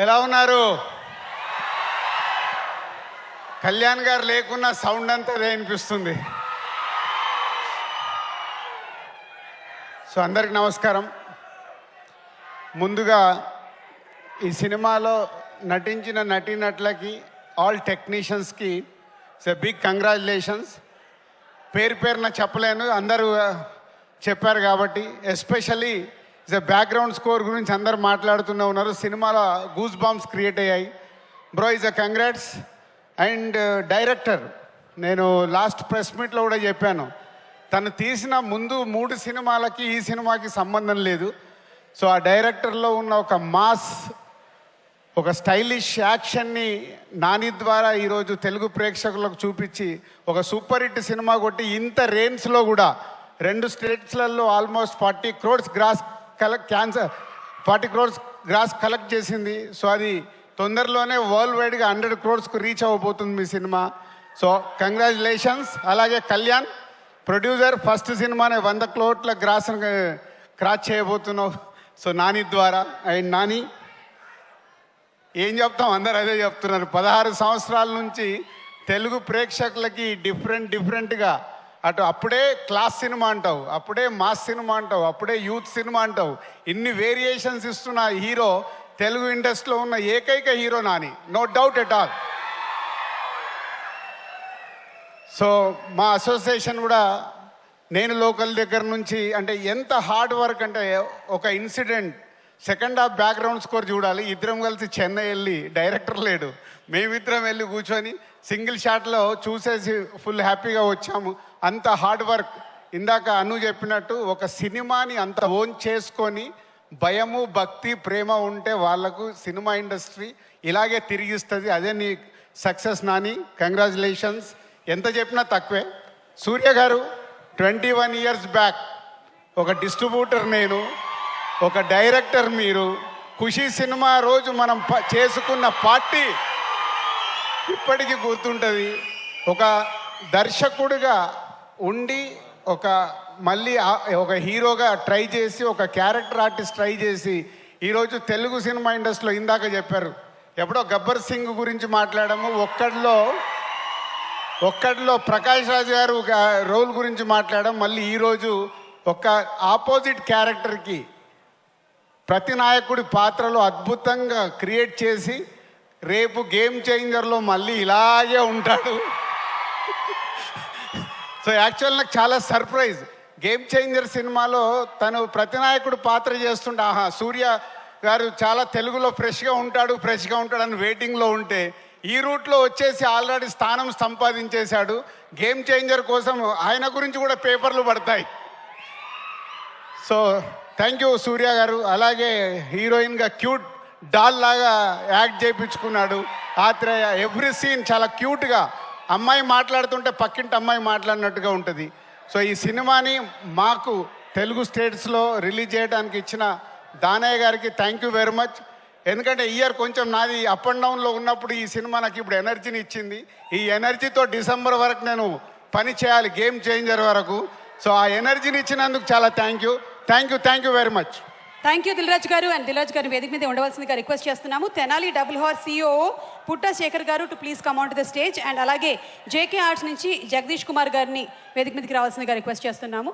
ఎలా ఉన్నారు? కళ్యాణ్ గారు లేకున్నా సౌండ్ అంతా అదే అనిపిస్తుంది. సో అందరికి నమస్కారం. ముందుగా ఈ సినిమాలో నటించిన నటీనటులకి, ఆల్ టెక్నీషియన్స్కి బిగ్ కంగ్రాచులేషన్స్. పేరు పేరున చెప్పలేను, అందరూ చెప్పారు కాబట్టి. ఎస్పెషల్లీ బ్యాక్గ్రౌండ్ స్కోర్ గురించి అందరు మాట్లాడుతూనే ఉన్నారు. సినిమాలో గూస్ బాంబ్స్ క్రియేట్ అయ్యాయి. Bro is a congrats. And director, నేను లాస్ట్ ప్రెస్ మీట్లో కూడా చెప్పాను, తను తీసిన ముందు 3 సినిమాలకి ఈ సినిమాకి సంబంధం లేదు. సో ఆ డైరెక్టర్లో ఉన్న ఒక మాస్, ఒక స్టైలిష్ యాక్షన్ని నాని ద్వారా ఈరోజు తెలుగు ప్రేక్షకులకు చూపించి ఒక సూపర్ హిట్ సినిమా కొట్టి ఇంత రేంజ్లో కూడా 2 స్టేట్స్లలో ఆల్మోస్ట్ 40 crores గ్రాస్ కలెక్ట్ చేసింది. సో అది తొందరలోనే వరల్డ్ వైడ్గా 100 crores రీచ్ అవ్వబోతుంది మీ సినిమా. So congratulations. అలాగే కళ్యాణ్ ప్రొడ్యూసర్, ఫస్ట్ సినిమానే 100 crores క్రాస్ చేయబోతున్నావు. సో నాని ద్వారా. అండ్ నాని ఏం చెప్తాం, అందరు అదే చెప్తున్నారు. 16 సంవత్సరాల నుంచి తెలుగు ప్రేక్షకులకి డిఫరెంట్గా అటు అప్పుడే క్లాస్ సినిమా అంటావు, అప్పుడే మాస్ సినిమా అంటావు, అప్పుడే యూత్ సినిమా అంటావు, ఇన్ని వేరియేషన్స్ ఇస్తున్న హీరో తెలుగు ఇండస్ట్రీలో ఉన్న ఏకైక hero Nani, no doubt at all. So మా అసోసియేషన్ కూడా నేను లోకల్ దగ్గర నుంచి, అంటే ఎంత హార్డ్ వర్క్ అంటే, ఒక incident second half background score చూడాలి. ఇద్దరం కలిసి చెన్నై వెళ్ళి, డైరెక్టర్ లేడు, మేమిద్దరం వెళ్ళి కూర్చొని సింగిల్ షాట్లో చూసేసి ఫుల్ హ్యాపీగా వచ్చాము. అంత హార్డ్ వర్క్. ఇందాక అను చెప్పినట్టు ఒక సినిమాని అంత ఓన్ చేసుకొని భయము, భక్తి, ప్రేమ ఉంటే వాళ్లకు సినిమా ఇండస్ట్రీ ఇలాగే తిరిగిస్తుంది. అదే నీ సక్సెస్ నాని. కంగ్రాచులేషన్స్. ఎంత చెప్పినా తక్కువే. సూర్య గారు 21 years బ్యాక్ ఒక డిస్ట్రిబ్యూటర్ నేను, ఒక డైరెక్టర్ మీరు. ఖుషీ సినిమా రోజు మనం చేసుకున్న పార్టీ ఇప్పటికీ గుర్తుంటుంది. ఒక దర్శకుడిగా ఉండి మళ్ళీ ఒక హీరోగా ట్రై చేసి, ఒక క్యారెక్టర్ ఆర్టిస్ట్ ట్రై చేసి ఈరోజు తెలుగు సినిమా ఇండస్ట్రీలో, ఇందాక చెప్పారు ఎప్పుడో గబ్బర్ సింగ్ గురించి మాట్లాడాము, ఒక్కడిలో ప్రకాష్ రాజ్ గారు రోల్ గురించి మాట్లాడాం. మళ్ళీ ఈరోజు ఒక ఆపోజిట్ క్యారెక్టర్కి ప్రతి నాయకుడి పాత్రలో అద్భుతంగా క్రియేట్ చేసి రేపు గేమ్ చేంజర్లో మళ్ళీ ఇలాగే ఉంటాడు. సో యాక్చువల్ నాకు చాలా సర్ప్రైజ్. గేమ్ చేంజర్ సినిమాలో తను ప్రతినాయకుడు పాత్ర చేస్తుంటే, ఆహా సూర్య గారు చాలా తెలుగులో ఫ్రెష్గా ఉంటాడు అని వెయిటింగ్లో ఉంటే, ఈ రూట్లో వచ్చేసి ఆల్రెడీ స్థానం సంపాదించేశాడు. గేమ్ చేంజర్ కోసం ఆయన గురించి కూడా పేపర్లు పడతాయి. సో థ్యాంక్ యూ సూర్య గారు. అలాగే హీరోయిన్గా క్యూట్ డాల్ లాగా యాక్ట్ చేయించుకున్నాడు. ఆత్రేయ ఎవ్రీ సీన్ చాలా క్యూట్గా, అమ్మాయి మాట్లాడుతుంటే పక్కింటి అమ్మాయి మాట్లాడినట్టుగా ఉంటుంది. సో ఈ సినిమాని మాకు తెలుగు స్టేట్స్లో రిలీజ్ చేయడానికి ఇచ్చిన దానయ్య గారికి థ్యాంక్ యూ వెరీ మచ్. ఎందుకంటే ఇయర్ కొంచెం నాది అప్ అండ్ డౌన్లో ఉన్నప్పుడు ఈ సినిమా నాకు ఇప్పుడు ఎనర్జీని ఇచ్చింది. ఈ ఎనర్జీతో డిసెంబర్ వరకు నేను పని చేయాలి, గేమ్ చేంజర్ వరకు. సో ఆ ఎనర్జీని ఇచ్చినందుకు చాలా thank you very much. Thank you Dilraj గారు. అండ్ దిల్రాజ్ గారిని వేదిక మీద ఉండవలసిందిగా రిక్వెస్ట్ చేస్తున్నాము. తెనాలి డబుల్ హార్ CEO పుట్ట శేఖర్ గారు to please come on to the stage. And అలాగే JK ఆర్ట్స్ నుంచి జగదీష్ కుమార్ గారిని వేదిక మీదకి రావాల్సిందిగా రిక్వెస్ట్ చేస్తున్నాము.